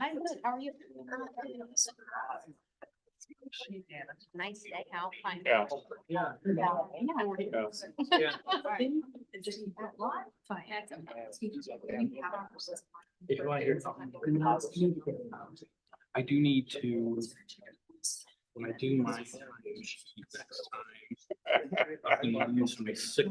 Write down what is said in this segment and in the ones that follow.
Hi, good. How are you? Nice day out. Fine. Yeah. Yeah. I do need to, when I do my next time, I can use my sick.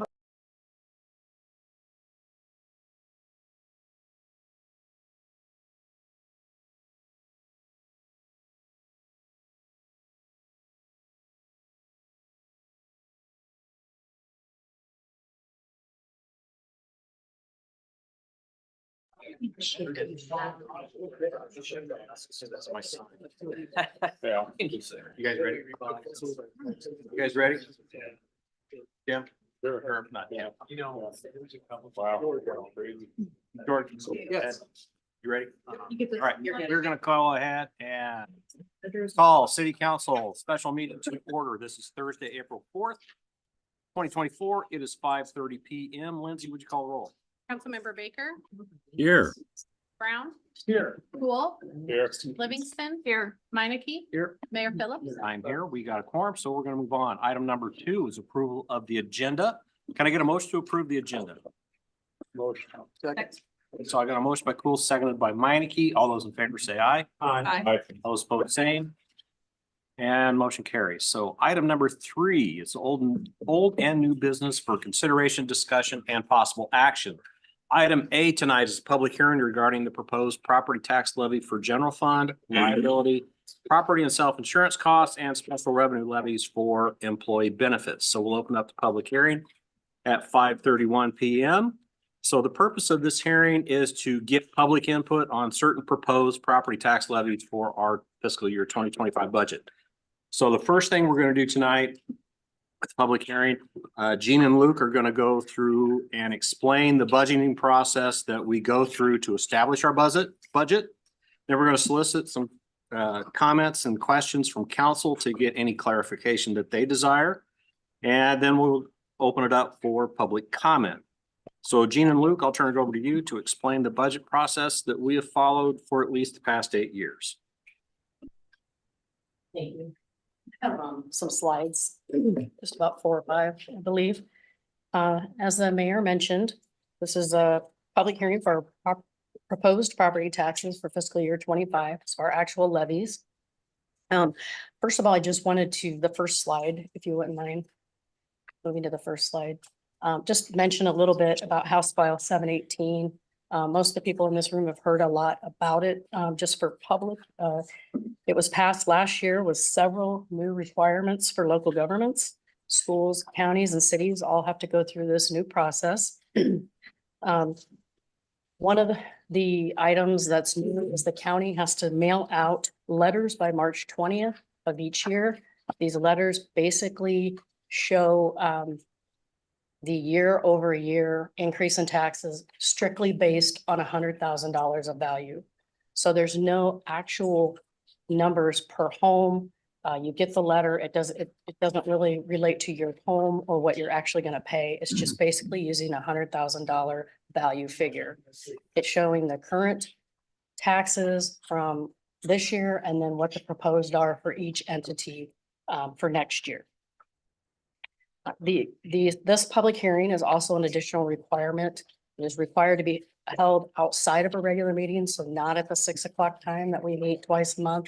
That's my son. Yeah. You guys ready? You guys ready? Yeah. Sure. Not yet. You know. Wow. George. Yes. You ready? All right, we're gonna call ahead and call city council special meeting to order. This is Thursday, April 4th, 2024. It is 5:30 PM. Lindsay, would you call the roll? Councilmember Baker, Here. Brown, Here. Cool, Here. Livingston. Here. Meineke. Here. Mayor Phillips. I'm here. We got a quorum, so we're gonna move on. Item number 2 is approval of the agenda. Can I get a motion to approve the agenda? Motion. Second. So I got a motion by Cool, seconded by Meineke. All those in favor say aye. Aye. All those opposed, same. And motion carries. So item number 3 is old and new business for consideration, discussion, and possible action. Item A tonight is a public hearing regarding the proposed property tax levy for general fund, liability, property and self-insurance costs, and special revenue levies for employee benefits. So we'll open up the public hearing at 5:31 PM. So the purpose of this hearing is to get public input on certain proposed property tax levies for our fiscal year 2025 budget. So the first thing we're going to do tonight with the public hearing, Gene and Luke are going to go through and explain the budgeting process that we go through to establish our budget. Then we're going to solicit some comments and questions from council to get any clarification that they desire. And then we'll open it up for public comment. So Gene and Luke, I'll turn it over to you to explain the budget process that we have followed for at least the past 8 years. Thank you. I have some slides, just about 4 or 5, I believe. As the mayor mentioned, this is a public hearing for proposed property taxes for fiscal year 25, so our actual levies. First of all, I just wanted to, the first slide, if you wouldn't mind, moving to the first slide, just mention a little bit about House File 718. Most of the people in this room have heard a lot about it, just for public. It was passed last year with several new requirements for local governments. Schools, counties, and cities all have to go through this new process. One of the items that's new is the county has to mail out letters by March 20th of each year. These letters basically show the year over year increase in taxes strictly based on $100,000 of value. So there's no actual numbers per home. You get the letter. It doesn't really relate to your home or what you're actually going to pay. It's just basically using $100,000 value figure. It's showing the current taxes from this year and then what the proposed are for each entity for next year. This public hearing is also an additional requirement. It is required to be held outside of a regular meeting, so not at the 6 o'clock time that we meet twice a month.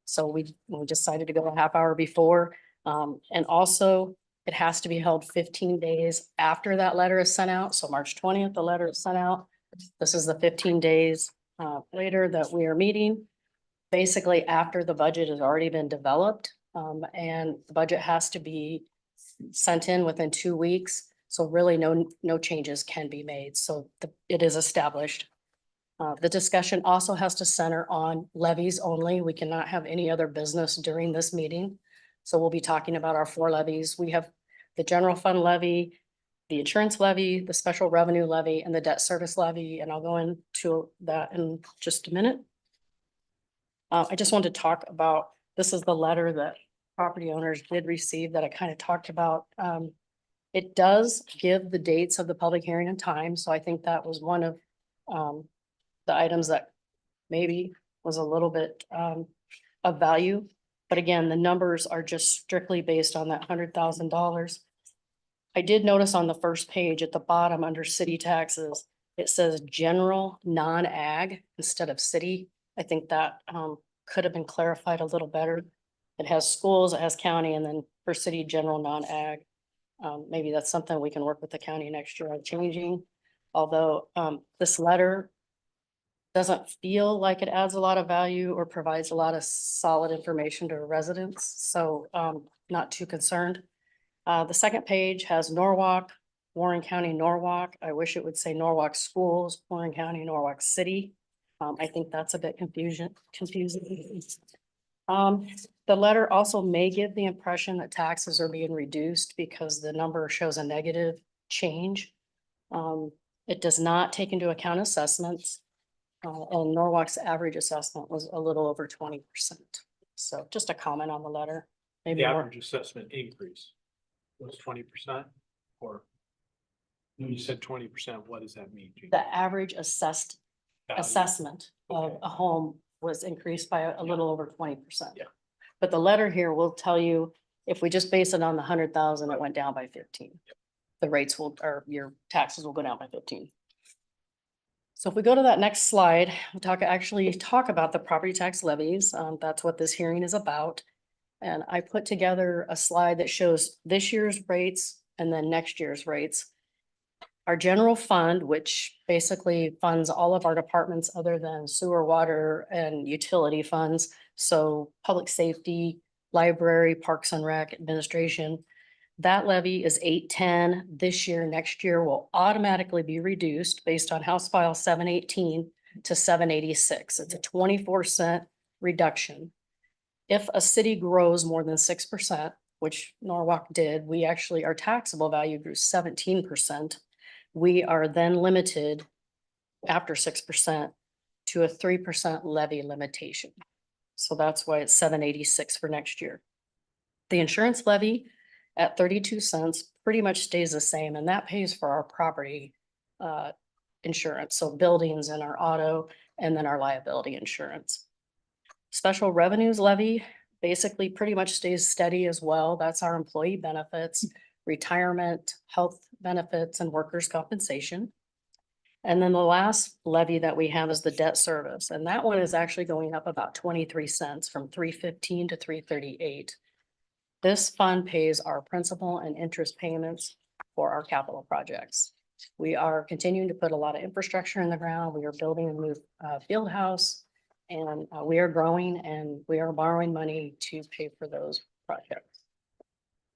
So we decided to go a half hour before. And also it has to be held 15 days after that letter is sent out. So March 20th, the letter is sent out. This is the 15 days later that we are meeting. Basically after the budget has already been developed, and the budget has to be sent in within 2 weeks. So really no changes can be made. So it is established. The discussion also has to center on levies only. We cannot have any other business during this meeting. So we'll be talking about our 4 levies. We have the general fund levy, the insurance levy, the special revenue levy, and the debt service levy. And I'll go into that in just a minute. I just wanted to talk about, this is the letter that property owners did receive that I kind of talked about. It does give the dates of the public hearing and time. So I think that was one of the items that maybe was a little bit of value. But again, the numbers are just strictly based on that $100,000. I did notice on the first page at the bottom under city taxes, it says general non-ag instead of city. I think that could have been clarified a little better. It has schools, it has county, and then for city, general non-ag. Maybe that's something we can work with the county next year on changing. Although this letter doesn't feel like it adds a lot of value or provides a lot of solid information to residents, so not too concerned. The second page has Norwalk, Warren County, Norwalk. I wish it would say Norwalk Schools, Warren County, Norwalk City. I think that's a bit confusing. The letter also may give the impression that taxes are being reduced because the number shows a negative change. It does not take into account assessments. And Norwalk's average assessment was a little over 20%. So just a comment on the letter. Maybe The more. average assessment increase was 20%, or when you said 20%, what does that mean? Gene? The average assessed Value? assessment of Okay. a home was increased by a little over 20%. Yeah. But the letter here will tell you, if we just base it on the 100,000, it went down by 15. The rates will, or your taxes will go down by 15. So if we go to that next slide, we'll actually talk about the property tax levies. That's what this hearing is about. And I put together a slide that shows this year's rates and then next year's rates. Our general fund, which basically funds all of our departments other than sewer, water, and utility funds. So public safety, library, parks and rec, administration. That levy is 810 this year. Next year will automatically be reduced based on House File 718 to 786. It's a 24-cent reduction. If a city grows more than 6%, which Norwalk did, we actually, our taxable value grew 17%. We are then limited after 6% to a 3% levy limitation. So that's why it's 786 for next year. The insurance levy at 32 cents pretty much stays the same, and that pays for our property insurance. So buildings and our auto, and then our liability insurance. Special revenues levy basically pretty much stays steady as well. That's our employee benefits, retirement, health benefits, and workers' compensation. And then the last levy that we have is the debt service, and that one is actually going up about 23 cents from 315 to 338. This fund pays our principal and interest payments for our capital projects. We are continuing to put a lot of infrastructure in the ground. We are building a new field house, and we are growing, and we are borrowing money to pay for those projects.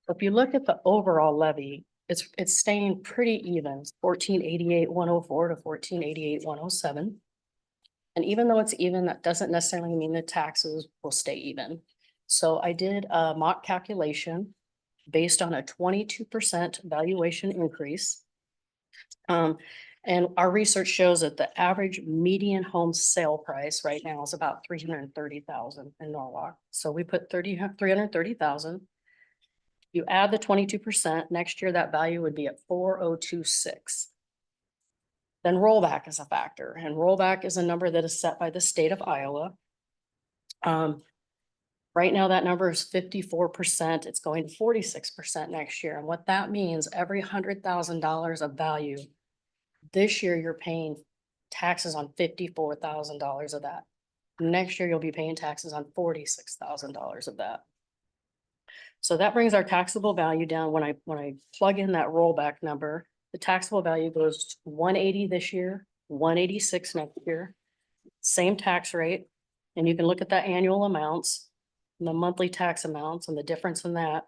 If you look at the overall levy, it's staying pretty even, 1488,104 to 1488,107. And even though it's even, that doesn't necessarily mean the taxes will stay even. So I did a mock calculation based on a 22% valuation increase. And our research shows that the average median home sale price right now is about 330,000 in Norwalk. So we put 330,000. You add the 22%, next year that value would be at 4,026. Then rollback is a factor, and rollback is a number that is set by the state of Iowa. Right now, that number is 54%. It's going to 46% next year. And what that means, every $100,000 of value, this year you're paying taxes on $54,000 of that. Next year, you'll be paying taxes on $46,000 of that. So that brings our taxable value down. When I plug in that rollback number, the taxable value goes to 180 this year, 186 next year, same tax rate. And you can look at the annual amounts, and the monthly tax amounts, and the difference in that.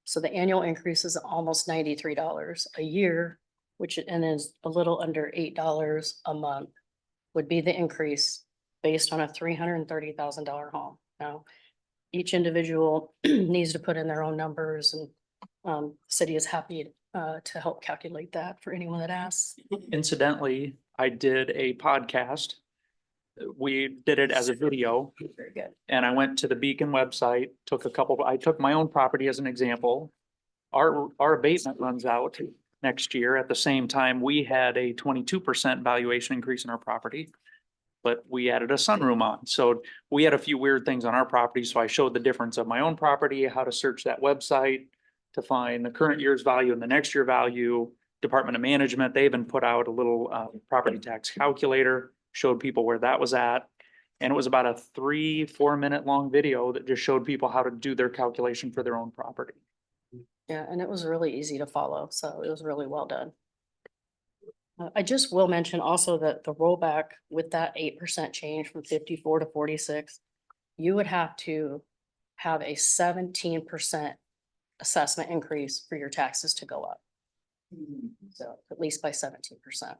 So the annual increase is almost $93 a year, which and is a little under $8 a month would be the increase based on a $330,000 home. Now, each individual needs to put in their own numbers, and city is happy to help calculate that for anyone that asks. Incidentally, I did a podcast. We did it as a video, Very good. and I went to the Beacon website, I took my own property as an example. Our abatement runs out next year. At the same time, we had a 22% valuation increase in our property. But we added a sunroom on, so we had a few weird things on our property, so I showed the difference of my own property, how to search that website to find the current year's value and the next year value. Department of Management, they even put out a little property tax calculator, showed people where that was at. And it was about a 3-4 minute long video that just showed people how to do their calculation for their own property. Yeah, and it was really easy to follow, so it was really well done. I just will mention also that the rollback with that 8% change from 54 to 46, you would have to have a 17% assessment increase for your taxes to go up. So at least by 17%.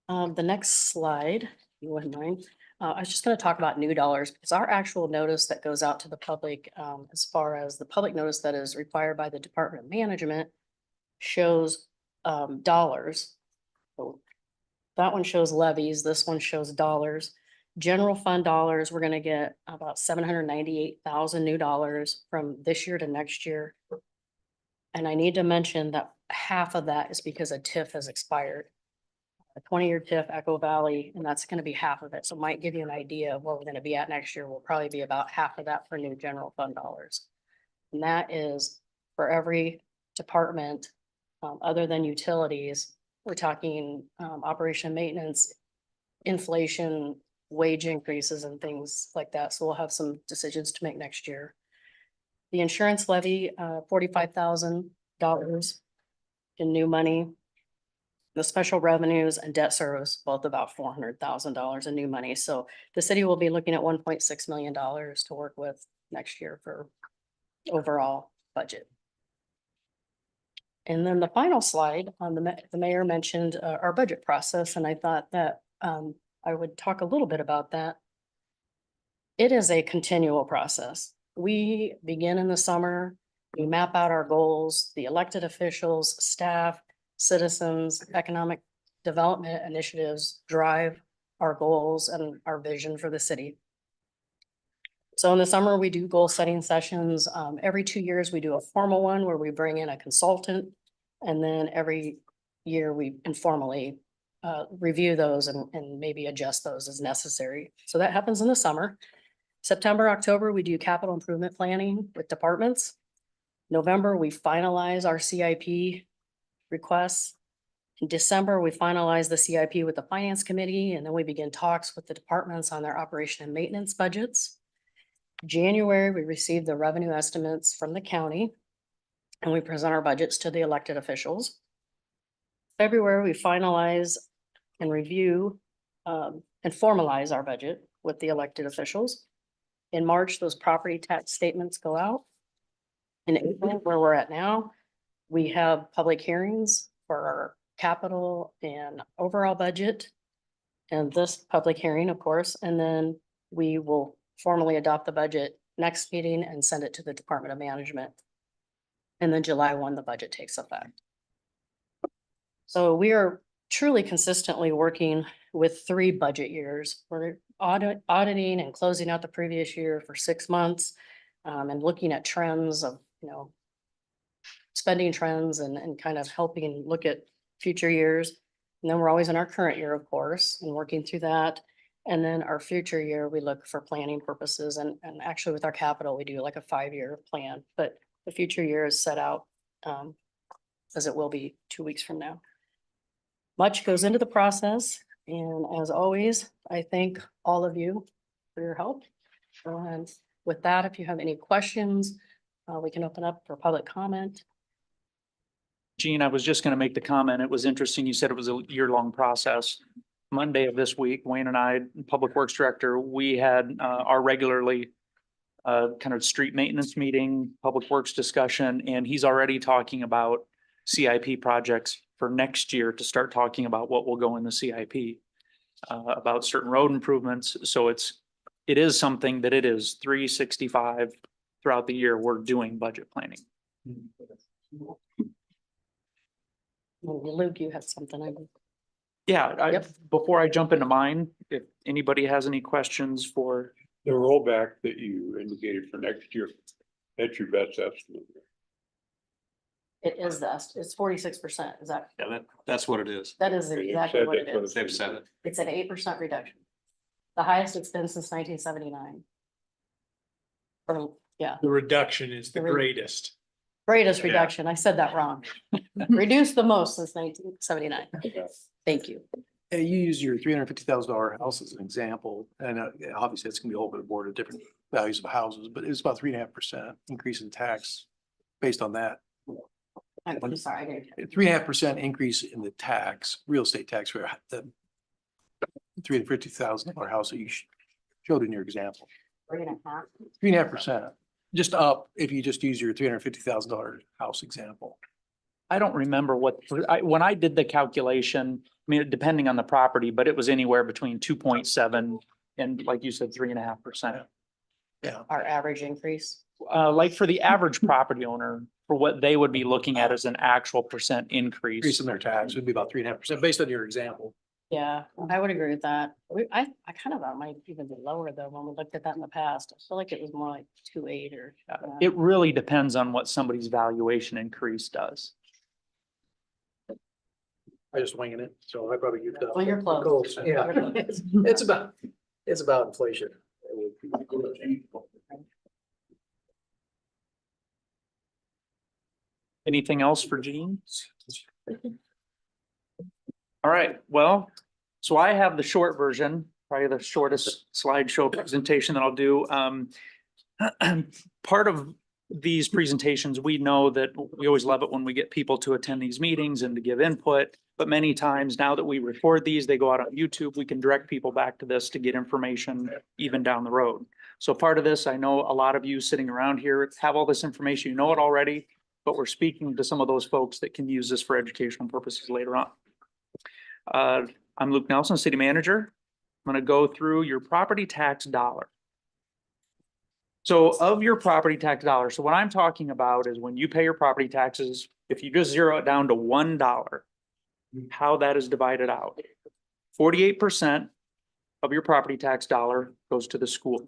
The next slide, if you wouldn't mind, I was just gonna talk about new dollars, because our actual notice that goes out to the public, as far as the public notice that is required by the Department of Management shows dollars. So that one shows levies, this one shows dollars. General fund dollars, we're gonna get about 798,000 new dollars from this year to next year. And I need to mention that half of that is because a TIF has expired. A 20-year TIF, Echo Valley, and that's gonna be half of it. So it might give you an idea of where we're gonna be at next year. We'll probably be about half of that for new general fund dollars. And that is for every department, other than utilities. We're talking operation and maintenance, inflation, wage increases and things like that. So we'll have some decisions to make next year. The insurance levy, $45,000 in new money. The special revenues and debt service, both about $400,000 in new money. So the city will be looking at $1.6 million to work with next year for overall budget. And then the final slide on the mayor mentioned our budget process, and I thought that I would talk a little bit about that. It is a continual process. We begin in the summer, we map out our goals, the elected officials, staff, citizens, economic development initiatives drive our goals and our vision for the city. So in the summer, we do goal setting sessions. Every 2 years, we do a formal one where we bring in a consultant. And then every year we informally review those and maybe adjust those as necessary. So that happens in the summer. September, October, we do capital improvement planning with departments. November, we finalize our CIP requests. In December, we finalize the CIP with the finance committee, and then we begin talks with the departments on their operation and maintenance budgets. January, we receive the revenue estimates from the county, and we present our budgets to the elected officials. February, we finalize and review and formalize our budget with the elected officials. In March, those property tax statements go out. In April, where we're at now, we have public hearings for our capital and overall budget. And this public hearing, of course, and then we will formally adopt the budget next meeting and send it to the Department of Management. And then July 1, the budget takes effect. So we are truly consistently working with 3 budget years. We're auditing and closing out the previous year for 6 months, and looking at trends of, spending trends and kind of helping look at future years. And then we're always in our current year, of course, and working through that. And then our future year, we look for planning purposes. And actually with our capital, we do like a 5-year plan, but the future year is set out as it will be 2 weeks from now. Much goes into the process. And as always, I thank all of you for your help. And with that, if you have any questions, we can open up for public comment. Gene, I was just going to make the comment. It was interesting. You said it was a year-long process. Monday of this week, Wayne and I, Public Works Director, we had our regularly kind of street maintenance meeting, Public Works discussion, and he's already talking about CIP projects for next year to start talking about what will go in the CIP, about certain road improvements. So it is something that it is 365 throughout the year. We're doing budget planning. Luke, you had something. Yeah, Yep. Before I jump into mine, if anybody has any questions for, The rollback that you indicated for next year, that's your best estimate. It is it's 46%. Is that, Yeah, that's what it is. that is exactly what it is. They've said it. It's an 8% reduction. The highest it's been since 1979. Or, yeah, The reduction is the The re- greatest. greatest Yeah. reduction. I said that wrong. Reduced the most since 1979. Thank you. You use your $350,000 house as an example, and obviously it's gonna be over the board of different values of houses, but it's about 3.5% increase in tax based on that. I'm sorry, I didn't. 3.5% increase in the tax, real estate tax for the $350,000 house that you showed in your example. 3.5. 3.5%, just up if you just use your $350,000 house example. I don't remember when I did the calculation, I mean, depending on the property, but it was anywhere between 2.7 and like you said, 3.5%. Our average increase. Like for the average property owner, for what they would be looking at as an actual percent Increase increase. in their tax would be about 3.5% based on your example. Yeah, I would agree with that. I kind of thought it might even be lower though, when we looked at that in the past. I feel like it was more like 2.8 or. It really depends on what somebody's valuation increase does. I just winging it, so I probably used up. Well, you're close. Yeah, it's about inflation. Anything else for Gene? All right, well, so I have the short version, probably the shortest slideshow presentation that I'll do. Part of these presentations, we know that we always love it when we get people to attend these meetings and to give input. But many times now that we record these, they go out on YouTube, we can direct people back to this to get information even down the road. So part of this, I know a lot of you sitting around here have all this information, you know it already, but we're speaking to some of those folks that can use this for educational purposes later on. I'm Luke Nelson, City Manager. I'm going to go through your property tax dollar. So of your property tax dollar, so what I'm talking about is when you pay your property taxes, if you just zero it down to $1, how that is divided out. 48% of your property tax dollar goes to the school.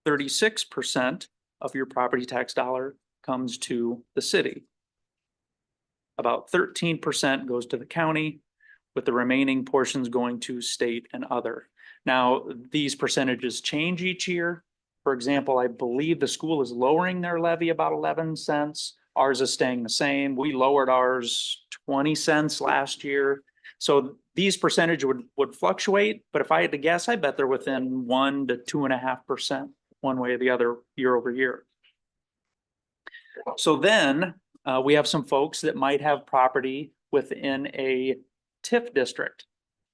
36% of your property tax dollar comes to the city. About 13% goes to the county, with the remaining portions going to state and other. Now, these percentages change each year. For example, I believe the school is lowering their levy about 11 cents. Ours is staying the same. We lowered ours 20 cents last year. So these percentages would fluctuate, but if I had to guess, I bet they're within 1 to 2.5% one way or the other year over year. So then we have some folks that might have property within a TIF district.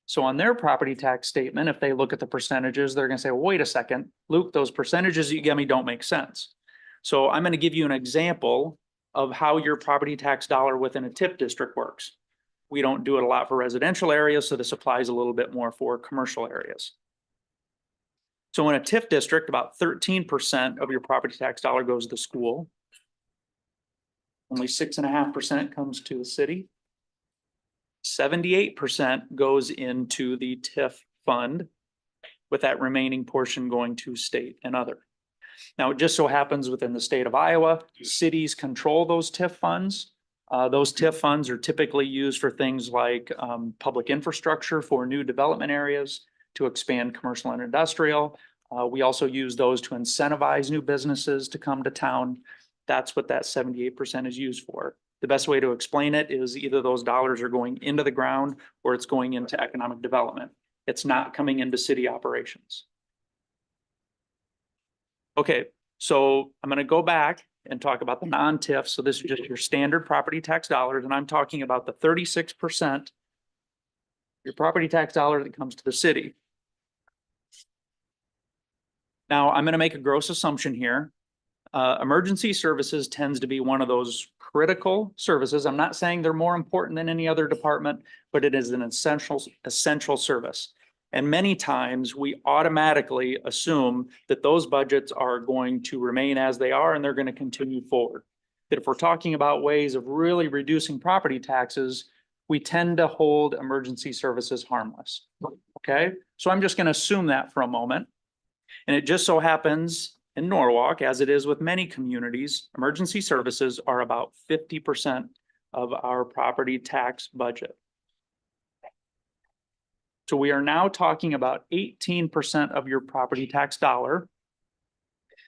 So on their property tax statement, if they look at the percentages, they're going to say, well, wait a second, Luke, those percentages you give me don't make sense. So I'm going to give you an example of how your property tax dollar within a TIF district works. We don't do it a lot for residential areas, so this applies a little bit more for commercial areas. So in a TIF district, about 13% of your property tax dollar goes to the school. Only 6.5% comes to the city. 78% goes into the TIF fund, with that remaining portion going to state and other. Now, it just so happens within the state of Iowa, cities control those TIF funds. Those TIF funds are typically used for things like public infrastructure for new development areas, to expand commercial and industrial. We also use those to incentivize new businesses to come to town. That's what that 78% is used for. The best way to explain it is either those dollars are going into the ground or it's going into economic development. It's not coming into city operations. Okay, so I'm going to go back and talk about the non-TIF. So this is just your standard property tax dollars, and I'm talking about the 36%, your property tax dollar that comes to the city. Now, I'm going to make a gross assumption here. Emergency services tends to be one of those critical services. I'm not saying they're more important than any other department, but it is an essential service. And many times we automatically assume that those budgets are going to remain as they are and they're going to continue forward. That if we're talking about ways of really reducing property taxes, we tend to hold emergency services harmless. Okay, so I'm just going to assume that for a moment. And it just so happens In Norwalk, as it is with many communities, emergency services are about 50% of our property tax budget. So we are now talking about 18% of your property tax dollar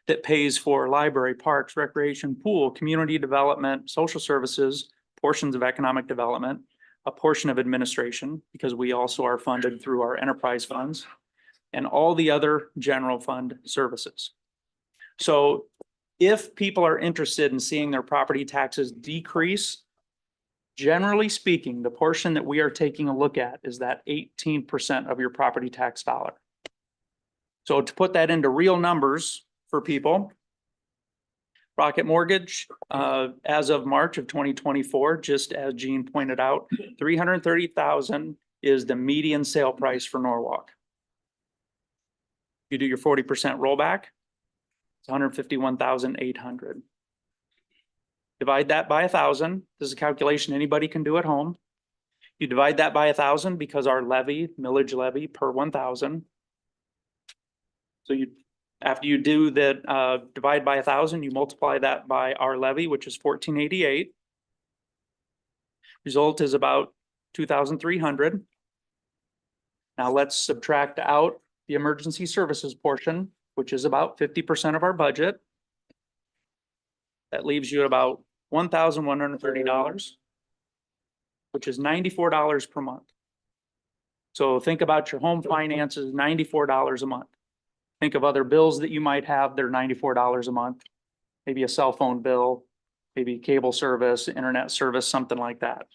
that pays for library, parks, recreation, pool, community development, social services, portions of economic development, a portion of administration, because we also are funded through our enterprise funds, and all the other general fund services. So if people are interested in seeing their property taxes decrease, generally speaking, the portion that we are taking a look at is that 18% of your property tax dollar. So to put that into real numbers for people, Rocket Mortgage, as of March of 2024, just as Gene pointed out, 330,000 is the median sale price for Norwalk. You do your 40% rollback, it's 151,800. Divide that by 1,000. This is a calculation anybody can do at home. You divide that by 1,000 because our levy, millage levy per 1,000. So you, after you do that, divide by 1,000, you multiply that by our levy, which is 1488. Result is about 2,300. Now let's subtract out the emergency services portion, which is about 50% of our budget. That leaves you at about $1,130, which is $94 per month. So think about your home finances, $94 a month. Think of other bills that you might have, they're $94 a month. Maybe a cell phone bill, maybe cable service, internet service, something like that.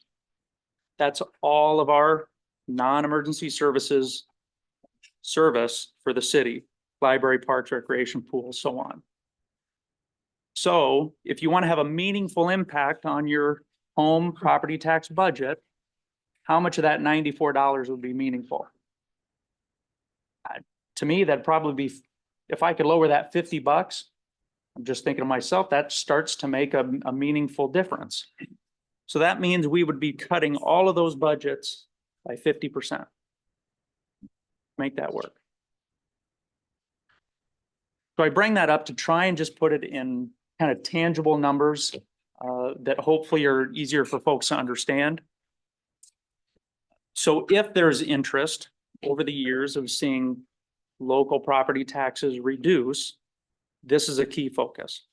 That's all of our non-emergency services service for the city, library, parks, recreation, pools, so on. So if you want to have a meaningful impact on your home property tax budget, how much of that $94 would be meaningful? To me, that'd probably be, if I could lower that $50, I'm just thinking to myself, that starts to make a meaningful difference. So that means we would be cutting all of those budgets by 50%. Make that work. So I bring that up to try and just put it in kind of tangible numbers that hopefully are easier for folks to understand. So if there's interest over the years of seeing local property taxes reduce, this is a key focus.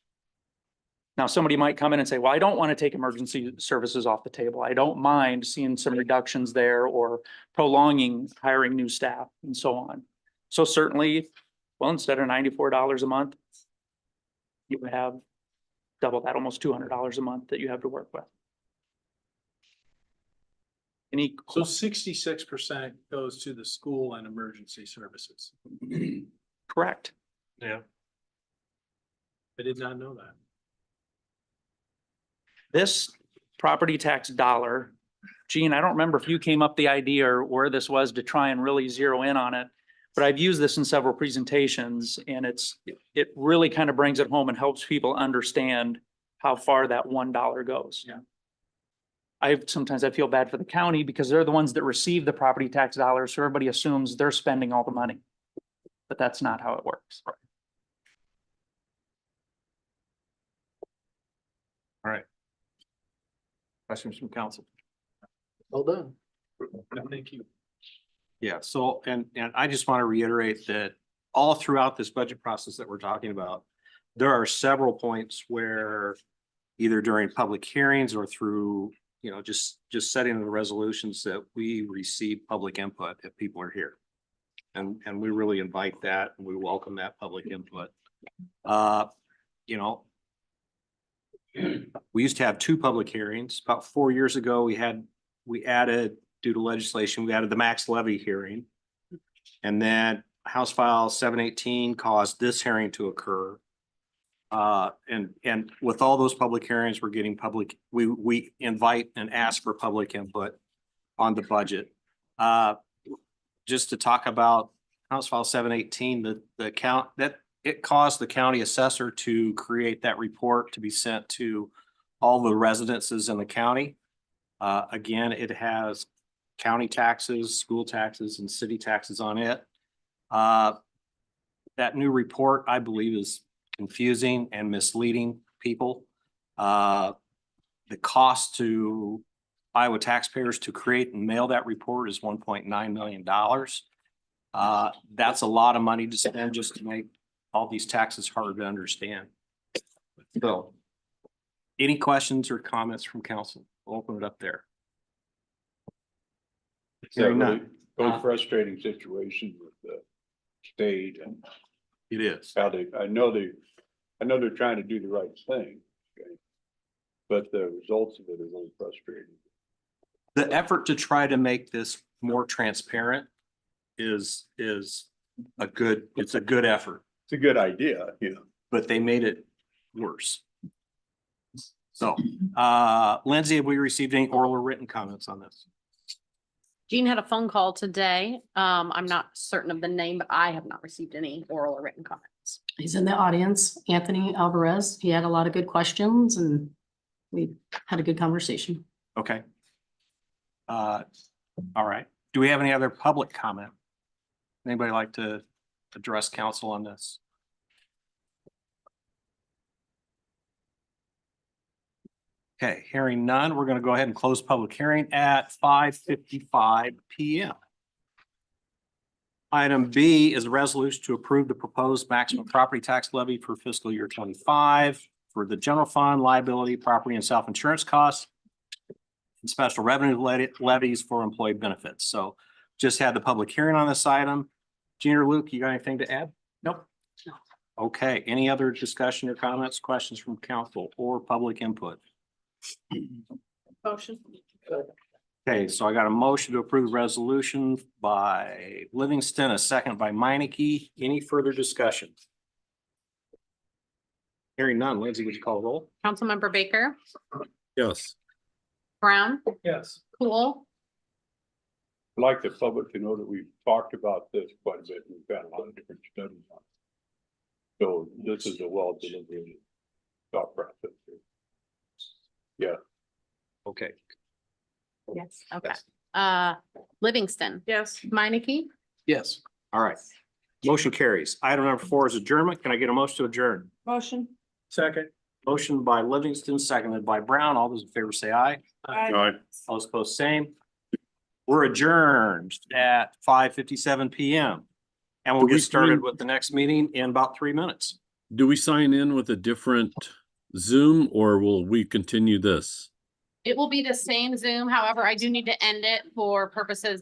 Now, somebody might come in and say, well, I don't want to take emergency services off the table. I don't mind seeing some reductions there or prolonging hiring new staff and so on. So certainly, well, instead of $94 a month, you would have double that, almost $200 a month that you have to work with. Any, So 66% goes to the school and emergency services. correct. Yeah. I did not know that. This property tax dollar, Gene, I don't remember if you came up the idea or where this was to try and really zero in on it, but I've used this in several presentations and it really kind of brings it home and helps people understand how far that $1 goes. Yeah. Sometimes I feel bad for the county because they're the ones that receive the property tax dollars, so everybody assumes they're spending all the money. But that's not how it works. All right. Questions from council? Well done. Thank you. Yeah, so, and I just want to reiterate that all throughout this budget process that we're talking about, there are several points where either during public hearings or through, you know, just setting the resolutions that we receive public input if people are here. And we really invite that and we welcome that public input. You know, we used to have 2 public hearings. About 4 years ago, we added, due to legislation, we added the max levy hearing. And then House File 718 caused this hearing to occur. And with all those public hearings, we're getting we invite and ask for public input on the budget. Just to talk about House File 718, the count that it caused the county assessor to create that report to be sent to all the residences in the county. Again, it has county taxes, school taxes, and city taxes on it. That new report, I believe, is confusing and misleading people. The cost to Iowa taxpayers to create and mail that report is $1.9 million. That's a lot of money to spend just to make all these taxes harder to understand. So, any questions or comments from council? We'll open it up there. It's a Hearing really, none. really frustrating situation with the state and It is. how I know they're trying to do the right thing. Okay? But the results of it are really frustrating. The effort to try to make this more transparent is a good effort, It's a good idea, but they made it worse. So, Lindsay, have we received any oral or written comments on this? Jean had a phone call today. I'm not certain of the name, but I have not received any oral or written comments. He's in the audience, Anthony Alvarez. He had a lot of good questions and we had a good conversation. Okay. All right. Do we have any other public comment? Anybody like to address council on this? Okay, hearing none, we're going to go ahead and close public hearing at 5:55 PM. Item B is a resolution to approve the proposed maximum property tax levy for fiscal year 25 for the general fund, liability, property and self-insurance costs and special revenue levies for employee benefits. So just had the public hearing on this item. Gene or Luke, you got anything to add? Nope. Okay, any other discussion or comments, questions from council or public input? Motion. Okay, so I got a motion to approve the resolution by Livingston, a second by Meineke. Any further discussion? Hearing none. Lindsay, would you call roll? Councilmember Baker, Yes. Brown, Yes. Cool, I'd like the public to know that we've talked about this quite a bit. We've got a lot of different studies on it. So this is a well deliberated thought process. Yeah. Okay. Yes. Okay. Yes. Livingston. yes, Meineke. Yes. All right. Motion carries. Item number 4 is adjournment. Can I get a motion to adjourn? motion. Second. Motion by Livingston, seconded by Brown. All those in favor say aye. Aye. All those opposed, same. We're adjourned at 5:57 PM. And we'll Do we get started sign- with the next meeting in about 3 minutes. Do we sign in with a different Zoom or will we continue this? It will be the same Zoom. However, I do need to end it for purposes that